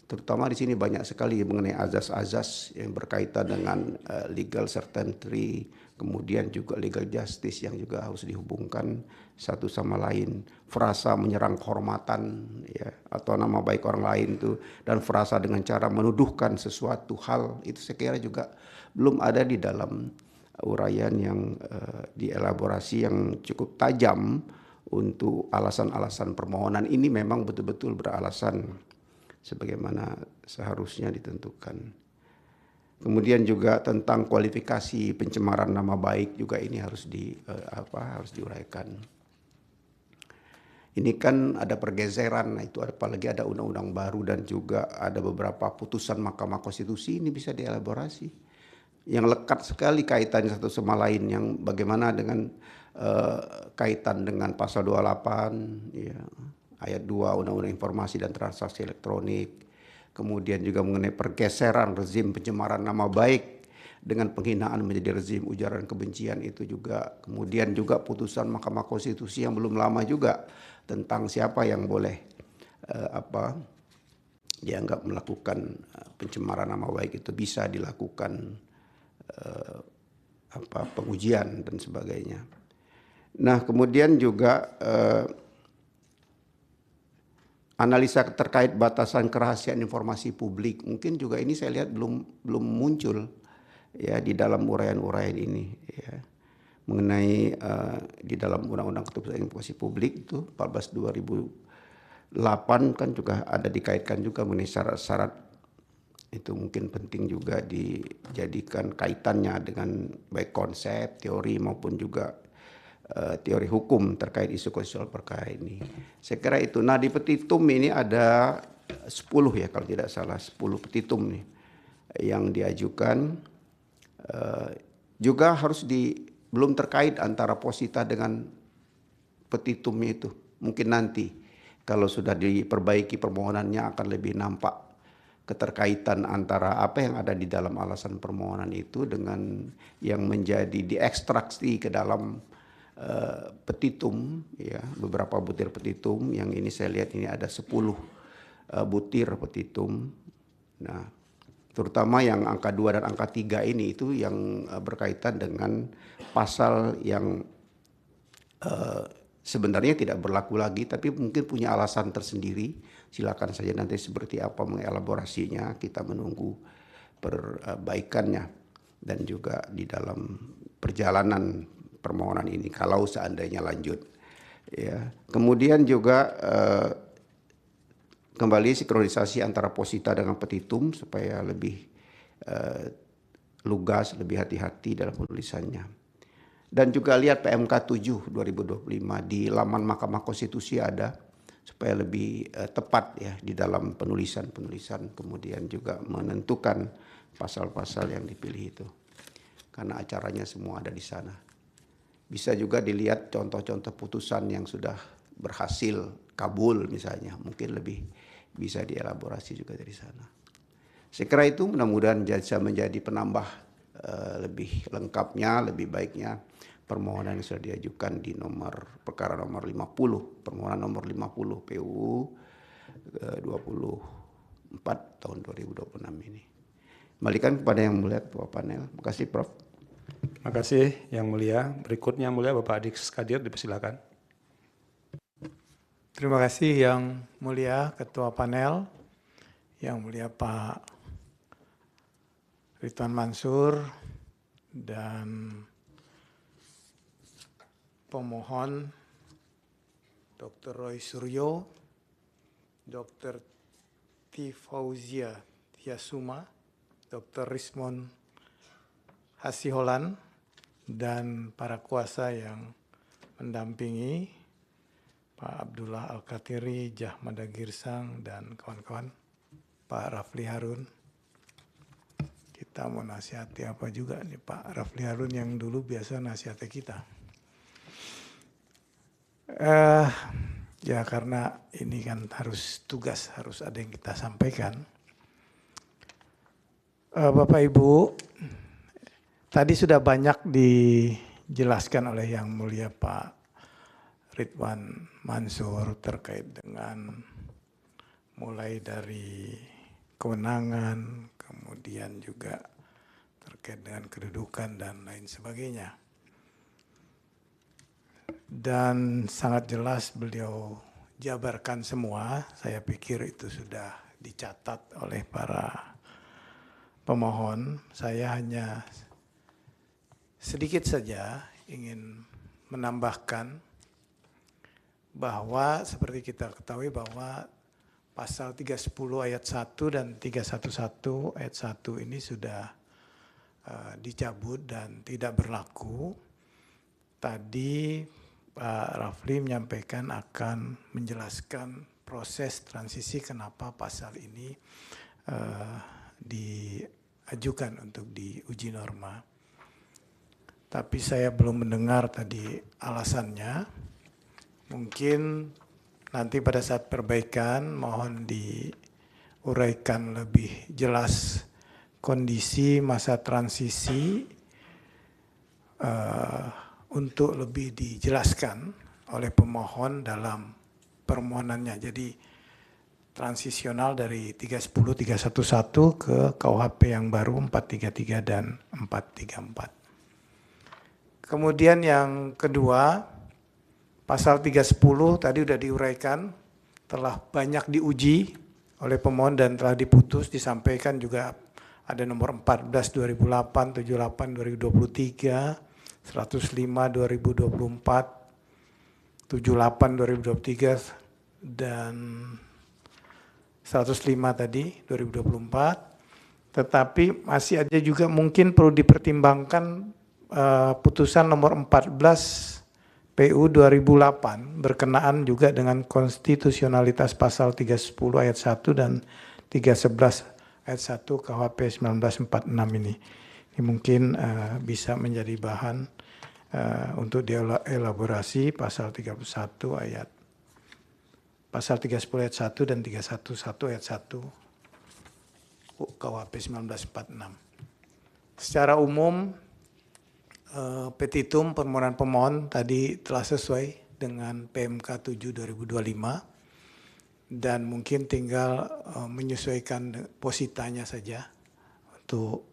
Terutama di sini banyak sekali mengenai azas-azas yang berkaitan dengan legal certainty, kemudian juga legal justice yang juga harus dihubungkan satu sama lain. Frasa menyerang kehormatan ya, atau nama baik orang lain itu, dan frasa dengan cara menuduhkan sesuatu hal itu saya kira juga belum ada di dalam uraian yang dielaborasi yang cukup tajam untuk alasan-alasan permohonan ini memang betul-betul beralasan sebagaimana seharusnya ditentukan. Kemudian juga tentang kualifikasi pencemaran nama baik juga ini harus diuraikan. Ini kan ada pergeseran, nah itu apalagi ada undang-undang baru dan juga ada beberapa putusan Mahkamah Konstitusi, ini bisa dielaborasi. Yang lekat sekali kaitannya satu sama lain, yang bagaimana dengan kaitan dengan pasal 28 ya, ayat 2 Undang-Undang Informasi dan Transaksi Elektronik, kemudian juga mengenai pergeseran rezim pencemaran nama baik dengan penghinaan menjadi rezim ujaran kebencian itu juga, kemudian juga putusan Mahkamah Konstitusi yang belum lama juga tentang siapa yang boleh dianggap melakukan pencemaran nama baik itu bisa dilakukan pengujian dan sebagainya. Nah, kemudian juga analisa terkait batasan kerahasiaan informasi publik, mungkin juga ini saya lihat belum muncul ya di dalam uraian-uraian ini ya. Mengenai di dalam Undang-Undang Keterbukaan Informasi Publik itu 14/2008 kan juga ada dikaitkan juga mengenai syarat-syarat, itu mungkin penting juga dijadikan kaitannya dengan baik konsep, teori maupun juga teori hukum terkait isu konstitusional perkara ini. Saya kira itu. Nah di petitum ini ada 10 ya kalau tidak salah, 10 petitum nih yang diajukan. Juga harus belum terkait antara posita dengan petitumnya itu. Mungkin nanti kalau sudah diperbaiki permohonannya akan lebih nampak keterkaitan antara apa yang ada di dalam alasan permohonan itu dengan yang menjadi diekstraksi ke dalam petitum ya, beberapa butir petitum yang ini saya lihat ini ada 10 butir petitum. Nah, terutama yang angka 2 dan angka 3 ini itu yang berkaitan dengan pasal yang sebenarnya tidak berlaku lagi tapi mungkin punya alasan tersendiri. Silakan saja nanti seperti apa mengelaborasinya, kita menunggu perbaikannya dan juga di dalam perjalanan permohonan ini kalau seandainya lanjut ya. Kemudian juga kembali sinkronisasi antara posita dengan petitum supaya lebih lugas, lebih hati-hati dalam penulisannya. Dan juga lihat PMK 7 2025 di laman Mahkamah Konstitusi ada supaya lebih tepat ya di dalam penulisan, kemudian juga menentukan pasal-pasal yang dipilih itu. Karena acaranya semua ada di sana. Bisa juga dilihat contoh-contoh putusan yang sudah berhasil kabul misalnya, mungkin lebih bisa dielaborasi juga dari sana. Saya kira itu mudah-mudahan bisa menjadi penambah lebih lengkapnya, lebih baiknya permohonan yang sudah diajukan di perkara nomor 50, permohonan nomor 50 PUU 24 tahun 2026 ini. Kembalikan kepada yang mulia Ketua Panel. Terima kasih Prof. Terima kasih Yang Mulia. Berikutnya Yang Mulia Bapak Adik Skadir, dipersilakan. Terima kasih Yang Mulia Ketua Panel, Yang Mulia Pak Ridwan Mansur, dan pemohon Dr. Roy Suryo, Dr. Siti Fauzia Tiasuma, Dr. Rismon Hasiholan, dan para kuasa yang mendampingi, Pak Abdullah Al-Katiri, Jahmada Girsang, dan kawan-kawan, Pak Rafli Harun. Kita mau nasihati apa juga nih Pak Rafli Harun yang dulu biasa nasihati kita. Ya karena ini kan harus tugas, harus ada yang kita sampaikan. Bapak Ibu, tadi sudah banyak dijelaskan oleh Yang Mulia Pak Ridwan Mansur terkait dengan mulai dari kewenangan, kemudian juga terkait dengan kedudukan dan lain sebagainya. Dan sangat jelas beliau jabarkan semua, saya pikir itu sudah dicatat oleh para pemohon. Saya hanya sedikit saja ingin menambahkan bahwa seperti kita ketahui bahwa pasal 310 ayat 1 dan 311 ayat 1 ini sudah dicabut dan tidak berlaku. Tadi Pak Rafli menyampaikan akan menjelaskan proses transisi kenapa pasal ini diajukan untuk diuji norma. Tapi saya belum mendengar tadi alasannya. Mungkin nanti pada saat perbaikan mohon diuraikan lebih jelas kondisi masa transisi untuk lebih dijelaskan oleh pemohon dalam permohonannya. Jadi transisional dari 310, 311 ke KUHP yang baru 433 dan 434. Kemudian yang kedua, pasal 310 tadi sudah diuraikan, telah banyak diuji oleh pemohon dan telah diputus, disampaikan juga ada nomor 14 2008, 78 2023, 105 2024, 78 2023, dan 105 tadi 2024. Tetapi masih ada juga mungkin perlu dipertimbangkan putusan nomor 14 PU 2008 berkenaan juga dengan konstitusionalitas pasal 310 ayat 1 dan 311 ayat 1 KUHP 1946 ini. Ini mungkin bisa menjadi bahan untuk dielaborasi pasal 31 ayat pasal 30 ayat 1 dan 311 ayat 1 KUHP 1946. Secara umum petitum permohonan pemohon tadi telah sesuai dengan PMK 7 2025 dan mungkin tinggal menyesuaikan positanya saja untuk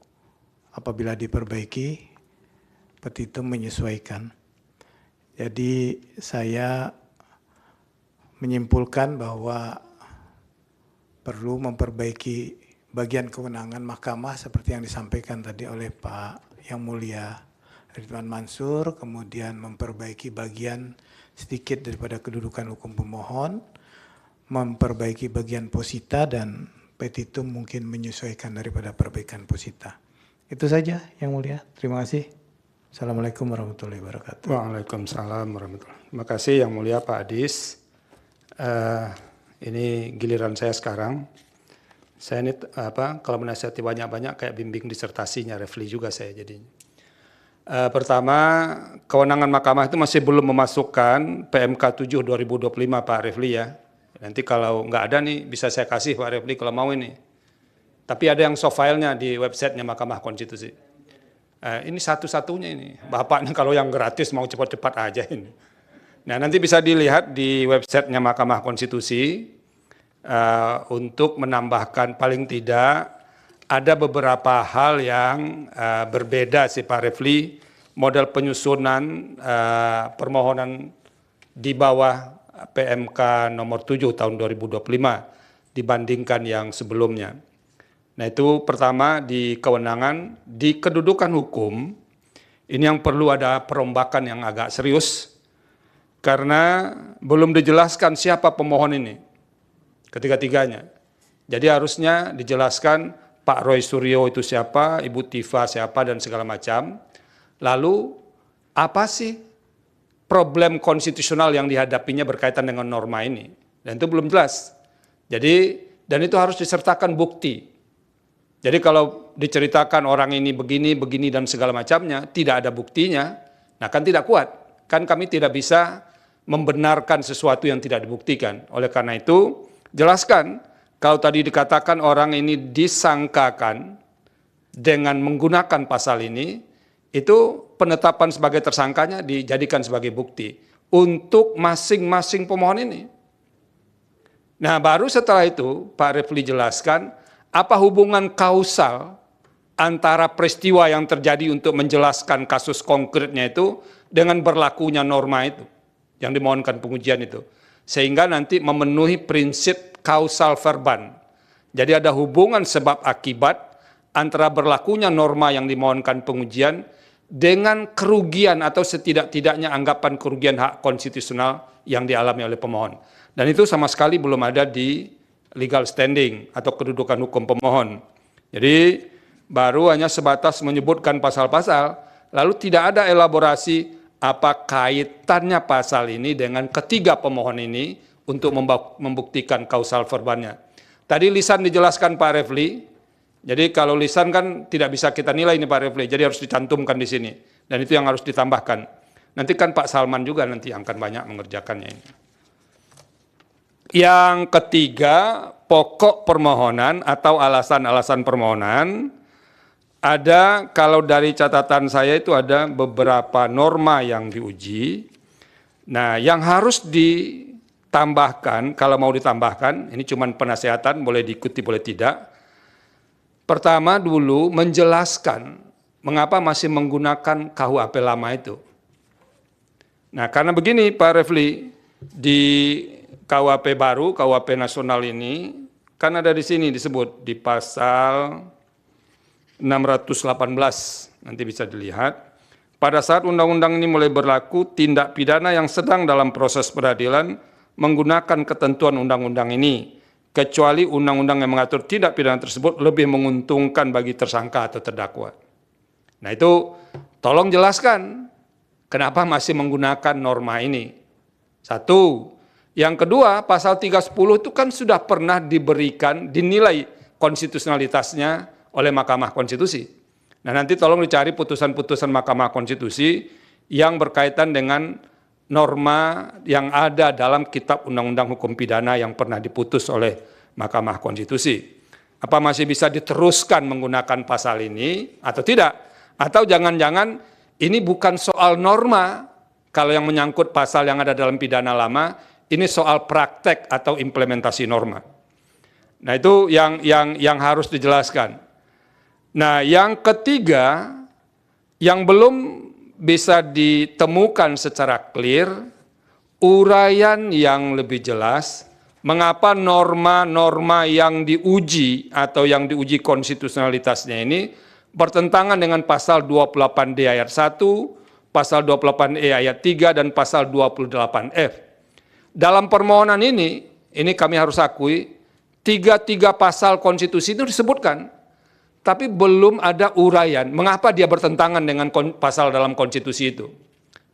apabila diperbaiki petitum menyesuaikan. Jadi saya menyimpulkan bahwa perlu memperbaiki bagian kewenangan mahkamah seperti yang disampaikan tadi oleh Pak Yang Mulia Ridwan Mansur, kemudian memperbaiki bagian sedikit daripada kedudukan hukum pemohon, memperbaiki bagian posita, dan petitum mungkin menyesuaikan daripada perbaikan posita. Itu saja Yang Mulia. Terima kasih. Assalamualaikum warahmatullahi wabarakatuh. Waalaikumsalam warahmatullahi wabarakatuh. Terima kasih Yang Mulia Pak Adis. Ini giliran saya sekarang. Saya ini kalau menasihati banyak-banyak kayak bimbing disertasinya Refli juga saya jadinya. Pertama, kewenangan mahkamah itu masih belum memasukkan PMK 7 2025 Pak Refli ya. Nanti kalau nggak ada nih bisa saya kasih Pak Refli kalau mau ini. Tapi ada yang soft filenya di websitenya Mahkamah Konstitusi. Ini satu-satunya ini. Bapaknya kalau yang gratis mau cepat-cepat aja ini. Nah nanti bisa dilihat di websitenya Mahkamah Konstitusi untuk menambahkan paling tidak ada beberapa hal yang berbeda sih Pak Refli, model penyusunan permohonan di bawah PMK nomor 7 tahun 2025 dibandingkan yang sebelumnya. Nah itu pertama di kewenangan, di kedudukan hukum, ini yang perlu ada perombakan yang agak serius, karena belum dijelaskan siapa pemohon ini, ketiga-tiganya. Jadi harusnya dijelaskan Pak Roy Suryo itu siapa, Ibu Tifa siapa, dan segala macam. Lalu apa sih problem konstitusional yang dihadapinya berkaitan dengan norma ini? Dan itu belum jelas. Jadi, dan itu harus disertakan bukti. Jadi kalau diceritakan orang ini begini, begini, dan segala macamnya, tidak ada buktinya, nah kan tidak kuat. Kan kami tidak bisa membenarkan sesuatu yang tidak dibuktikan. Oleh karena itu, jelaskan, kalau tadi dikatakan orang ini disangkakan dengan menggunakan pasal ini, itu penetapan sebagai tersangkanya dijadikan sebagai bukti untuk masing-masing pemohon ini. Nah, baru setelah itu Pak Refli jelaskan apa hubungan kausal antara peristiwa yang terjadi untuk menjelaskan kasus konkretnya itu dengan berlakunya norma itu yang dimohonkan pengujian itu. Sehingga nanti memenuhi prinsip kausal verban. Jadi ada hubungan sebab akibat antara berlakunya norma yang dimohonkan pengujian dengan kerugian atau setidak-tidaknya anggapan kerugian hak konstitusional yang dialami oleh pemohon. Dan itu sama sekali belum ada di legal standing atau kedudukan hukum pemohon. Jadi baru hanya sebatas menyebutkan pasal-pasal, lalu tidak ada elaborasi apa kaitannya pasal ini dengan ketiga pemohon ini untuk membuktikan kausal verbannya. Tadi lisan dijelaskan Pak Refli, jadi kalau lisan kan tidak bisa kita nilai ini Pak Refli, jadi harus dicantumkan di sini. Dan itu yang harus ditambahkan. Nanti kan Pak Salman juga nanti akan banyak mengerjakannya ini. Yang ketiga, pokok permohonan atau alasan-alasan permohonan. Ada, kalau dari catatan saya itu ada beberapa norma yang diuji. Nah, yang harus ditambahkan, kalau mau ditambahkan, ini cuma penasehatan, boleh diikuti, boleh tidak. Pertama dulu menjelaskan mengapa masih menggunakan KUHP lama itu. Nah, karena begini Pak Refli, di KUHP baru, KUHP nasional ini, kan ada di sini disebut di pasal 618, nanti bisa dilihat. Pada saat undang-undang ini mulai berlaku, tindak pidana yang sedang dalam proses peradilan menggunakan ketentuan undang-undang ini, kecuali undang-undang yang mengatur tindak pidana tersebut lebih menguntungkan bagi tersangka atau terdakwa. Nah itu tolong jelaskan kenapa masih menggunakan norma ini. Satu. Yang kedua, pasal 310 itu kan sudah pernah diberikan, dinilai konstitusionalitasnya oleh Mahkamah Konstitusi. Nah nanti tolong dicari putusan-putusan Mahkamah Konstitusi yang berkaitan dengan norma yang ada dalam Kitab Undang-Undang Hukum Pidana yang pernah diputus oleh Mahkamah Konstitusi. Apa masih bisa diteruskan menggunakan pasal ini atau tidak? Atau jangan-jangan ini bukan soal norma, kalau yang menyangkut pasal yang ada dalam pidana lama, ini soal praktek atau implementasi norma. Nah itu yang harus dijelaskan. Nah yang ketiga, yang belum bisa ditemukan secara clear, uraian yang lebih jelas, mengapa norma-norma yang diuji atau yang diuji konstitusionalitasnya ini bertentangan dengan pasal 28D ayat 1, pasal 28E ayat 3, dan pasal 28F. Dalam permohonan ini kami harus akui, tiga pasal konstitusi itu disebutkan, tapi belum ada uraian mengapa dia bertentangan dengan pasal dalam konstitusi itu.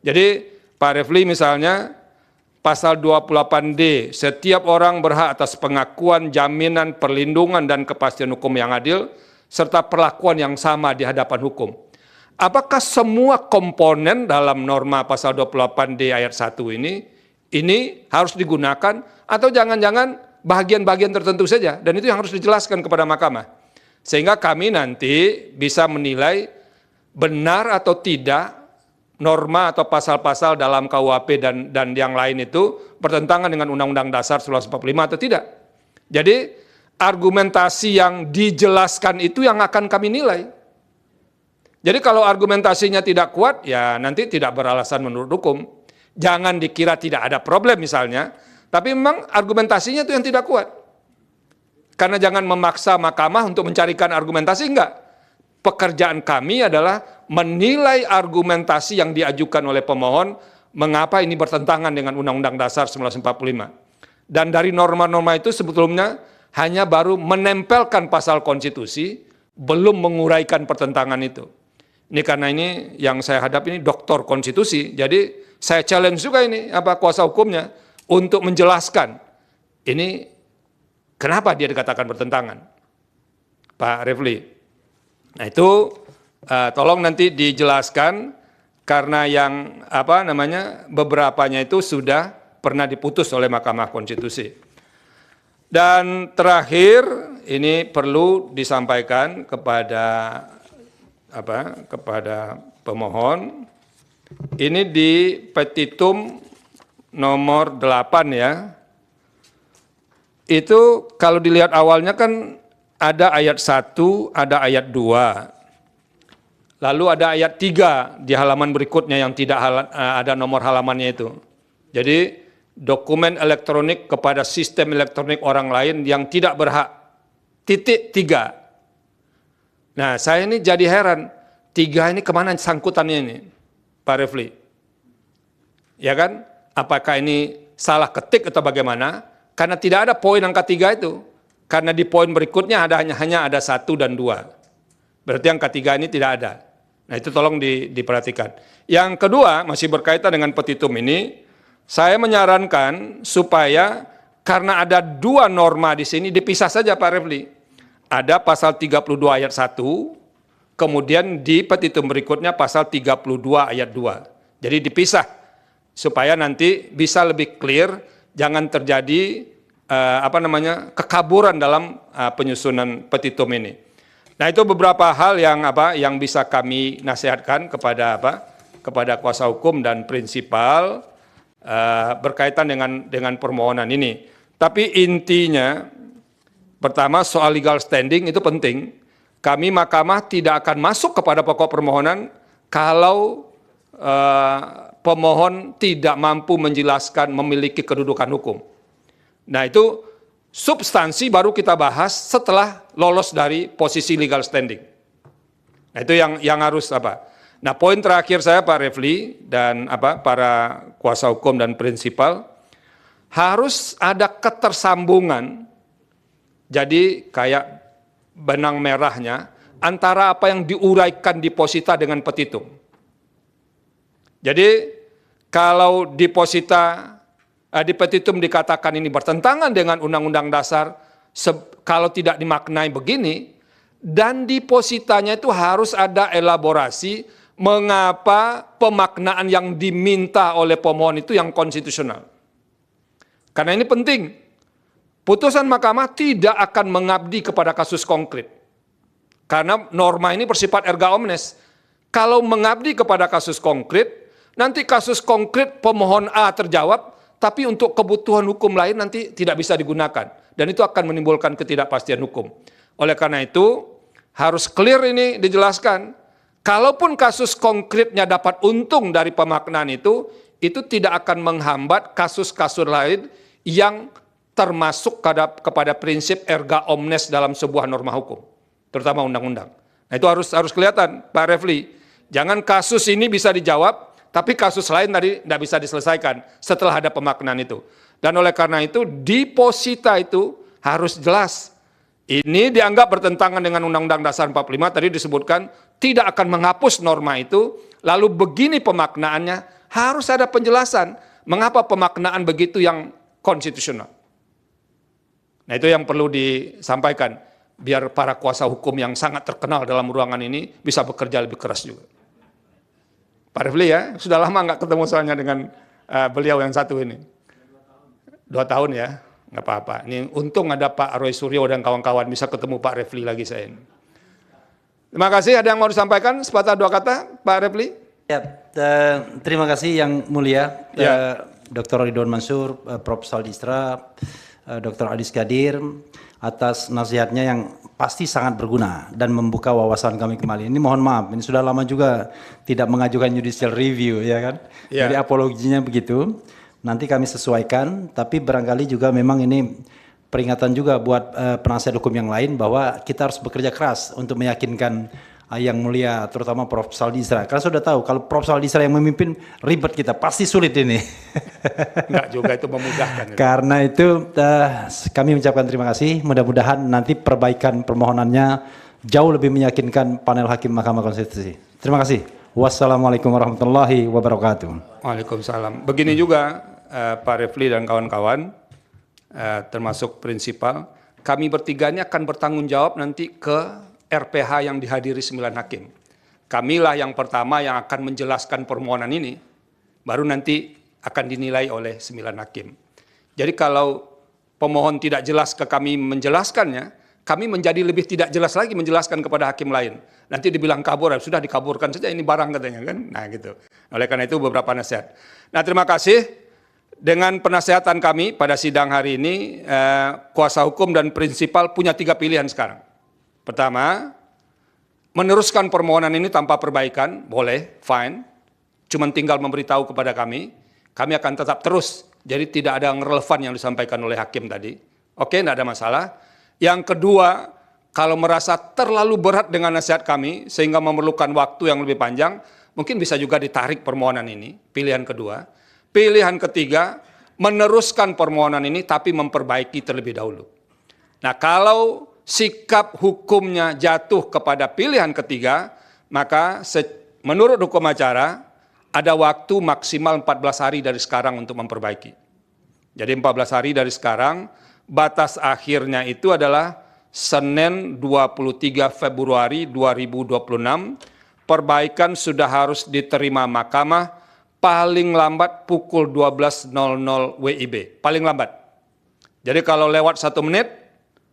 Jadi Pak Refli misalnya, pasal 28D, setiap orang berhak atas pengakuan, jaminan, perlindungan, dan kepastian hukum yang adil, serta perlakuan yang sama di hadapan hukum. Apakah semua komponen dalam norma pasal 28D ayat 1 ini harus digunakan, atau jangan-jangan bagian-bagian tertentu saja, dan itu yang harus dijelaskan kepada mahkamah. Sehingga kami nanti bisa menilai benar atau tidak norma atau pasal-pasal dalam KUHP dan yang lain itu bertentangan dengan Undang-Undang Dasar 1945 atau tidak. Jadi argumentasi yang dijelaskan itu yang akan kami nilai. Jadi kalau argumentasinya tidak kuat, ya nanti tidak beralasan menurut hukum. Jangan dikira tidak ada problem misalnya, tapi memang argumentasinya itu yang tidak kuat. Karena jangan memaksa mahkamah untuk mencarikan argumentasi, enggak. Pekerjaan kami adalah menilai argumentasi yang diajukan oleh pemohon, mengapa ini bertentangan dengan Undang-Undang Dasar 1945. Dan dari norma-norma itu sebetulnya hanya baru menempelkan pasal konstitusi, belum menguraikan pertentangan itu. Ini karena ini yang saya hadapi ini doktor konstitusi, jadi saya challenge juga ini kuasa hukumnya untuk menjelaskan ini kenapa dia dikatakan bertentangan, Pak Refli. Nah itu tolong nanti dijelaskan karena yang beberapanya itu sudah pernah diputus oleh Mahkamah Konstitusi. Dan terakhir ini perlu disampaikan kepada pemohon, ini di petitum nomor 8 ya, itu kalau dilihat awalnya kan ada ayat 1, ada ayat 2, lalu ada ayat 3 di halaman berikutnya yang tidak ada nomor halamannya itu. Jadi dokumen elektronik kepada sistem elektronik orang lain yang tidak berhak, .3. Nah, saya ini jadi heran, 3 ini kemana sangkutannya ini, Pak Refli? Ya kan? Apakah ini salah ketik atau bagaimana? Karena tidak ada poin angka 3 itu. Karena di poin berikutnya hanya ada 1 dan 2. Berarti angka 3 ini tidak ada. Nah, itu tolong diperhatikan. Yang kedua, masih berkaitan dengan petitum ini, saya menyarankan supaya karena ada 2 norma di sini, dipisah saja Pak Refli. Ada pasal 32 ayat 1, kemudian di petitum berikutnya pasal 32 ayat 2. Jadi dipisah, supaya nanti bisa lebih clear, jangan terjadi kekaburan dalam penyusunan petitum ini. Nah itu beberapa hal yang bisa kami nasihatkan kepada kuasa hukum dan prinsipal berkaitan dengan permohonan ini. Tapi intinya, pertama soal legal standing itu penting. Kami mahkamah tidak akan masuk kepada pokok permohonan kalau pemohon tidak mampu menjelaskan memiliki kedudukan hukum. Nah itu substansi baru kita bahas setelah lolos dari posisi legal standing. Nah itu yang harus Nah poin terakhir saya Pak Refli dan para kuasa hukum dan prinsipal, harus ada ketersambungan. Jadi kayak benang merahnya antara apa yang diuraikan di posita dengan petitum. Jadi kalau di petitum dikatakan ini bertentangan dengan Undang-Undang Dasar, kalau tidak dimaknai begini, dan di positanya itu harus ada elaborasi mengapa pemaknaan yang diminta oleh pemohon itu yang konstitusional. Karena ini penting. Putusan mahkamah tidak akan mengabdi kepada kasus konkret. Karena norma ini bersifat erga omnes. Kalau mengabdi kepada kasus konkret, nanti kasus konkret pemohon A terjawab, tapi untuk kebutuhan hukum lain nanti tidak bisa digunakan. Dan itu akan menimbulkan ketidakpastian hukum. Oleh karena itu, harus clear ini dijelaskan. Kalaupun kasus konkretnya dapat untung dari pemaknaan itu tidak akan menghambat kasus-kasus lain yang termasuk kepada prinsip erga omnes dalam sebuah norma hukum, terutama undang-undang. Nah itu harus kelihatan, Pak Refli. Jangan kasus ini bisa dijawab, tapi kasus lain tadi tidak bisa diselesaikan setelah ada pemaknaan itu. Dan oleh karena itu, di posita itu harus jelas. Ini dianggap bertentangan dengan Undang-Undang Dasar 45, tadi disebutkan, tidak akan menghapus norma itu, lalu begini pemaknaannya, harus ada penjelasan mengapa pemaknaan begitu yang konstitusional. Nah itu yang perlu disampaikan, biar para kuasa hukum yang sangat terkenal dalam ruangan ini bisa bekerja lebih keras juga. Pak Refli ya, sudah lama nggak ketemu soalnya dengan beliau yang satu ini. 2 tahun ya, nggak apa-apa. Ini untung ada Pak Roy Suryo dan kawan-kawan bisa ketemu Pak Refli lagi saya ini. Terima kasih, ada yang mau disampaikan sepatah 2 kata Pak Refli? Ya, terima kasih yang mulia, Dr. Ridwan Mansur, Prof. Saldistra, Dr. Adis Kadir, atas nasihatnya yang pasti sangat berguna dan membuka wawasan kami kembali. Ini mohon maaf, ini sudah lama juga tidak mengajukan judicial review, ya kan? Jadi apologinya begitu. Nanti kami sesuaikan, tapi barangkali juga memang ini peringatan juga buat penasihat hukum yang lain bahwa kita harus bekerja keras untuk meyakinkan yang mulia, terutama Prof. Saldi Isra. Karena sudah tahu kalau Prof. Saldi Isra yang memimpin ribet kita, pasti sulit ini. Enggak juga itu memudahkan. Karena itu kami mengucapkan terima kasih. Mudah-mudahan nanti perbaikan permohonannya jauh lebih meyakinkan panel hakim Mahkamah Konstitusi. Terima kasih. Wassalamualaikum warahmatullahi wabarakatuh. Waalaikumsalam. Begini juga Pak Refli dan kawan-kawan, termasuk prinsipal, kami bertiga ini akan bertanggung jawab nanti ke RPH yang dihadiri 9 hakim. Kamilah yang pertama yang akan menjelaskan permohonan ini, baru nanti akan dinilai oleh 9 hakim. Jadi kalau pemohon tidak jelas ke kami menjelaskannya, kami menjadi lebih tidak jelas lagi menjelaskan kepada hakim lain. Nanti dibilang kabur, sudah dikaburkan saja ini barang katanya kan. Nah gitu. Oleh karena itu beberapa nasihat. Nah terima kasih. Dengan penasehatan kami pada sidang hari ini, kuasa hukum dan prinsipal punya 3 pilihan sekarang. Pertama, meneruskan permohonan ini tanpa perbaikan, boleh, fine. Cuman tinggal memberitahu kepada kami akan tetap terus. Jadi tidak ada yang relevan yang disampaikan oleh hakim tadi. Oke, tidak ada masalah. Yang kedua, kalau merasa terlalu berat dengan nasihat kami, sehingga memerlukan waktu yang lebih panjang, mungkin bisa juga ditarik permohonan ini, pilihan kedua. Pilihan ketiga, meneruskan permohonan ini tapi memperbaiki terlebih dahulu. Nah, kalau sikap hukumnya jatuh kepada pilihan ketiga, maka menurut hukum acara, ada waktu maksimal 14 hari dari sekarang untuk memperbaiki. Jadi 14 hari dari sekarang, batas akhirnya itu adalah Senin 23 Februari 2026, perbaikan sudah harus diterima mahkamah paling lambat pukul 12.00 WIB, paling lambat. Jadi kalau lewat 1 menit,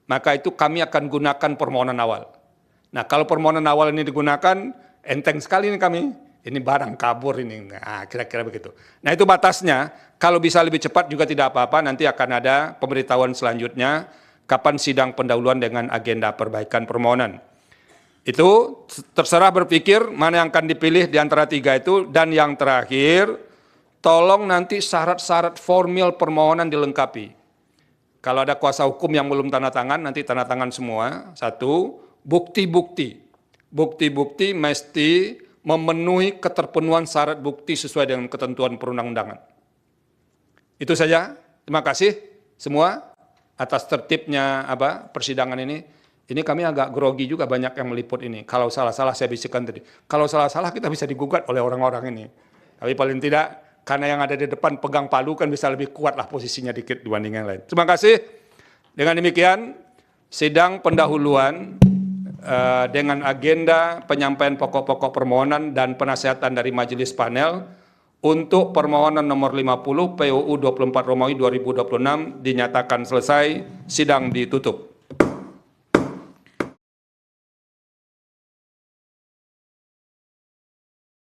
maka itu kami akan gunakan permohonan awal. Nah kalau permohonan awal ini digunakan, enteng sekali ini kami, ini barang kabur ini, nah, kira-kira begitu. Nah itu batasnya, kalau bisa lebih cepat juga tidak apa-apa, nanti akan ada pemberitahuan selanjutnya, kapan sidang pendahuluan dengan agenda perbaikan permohonan. Itu terserah berpikir mana yang akan dipilih di antara 3 itu. Dan yang terakhir, tolong nanti syarat-syarat formil permohonan dilengkapi. Kalau ada kuasa hukum yang belum tanda tangan, nanti tanda tangan semua. 1, bukti-bukti. Bukti-bukti mesti memenuhi keterpenuhan syarat bukti sesuai dengan ketentuan perundang-undangan. Itu saja. Terima kasih semua atas tertibnya persidangan ini. Ini kami agak grogi juga banyak yang meliput ini. Kalau salah-salah saya bisikan tadi. Kalau salah-salah kita bisa digugat oleh orang-orang ini. Tapi paling tidak karena yang ada di depan pegang palu kan bisa lebih kuat lah posisinya dikit dibanding yang lain. Terima kasih. Dengan demikian sidang pendahuluan dengan agenda penyampaian pokok-pokok permohonan dan penasehatan dari majelis panel untuk permohonan nomor 50 PUU 24 Romawi 2026 dinyatakan selesai, sidang ditutup.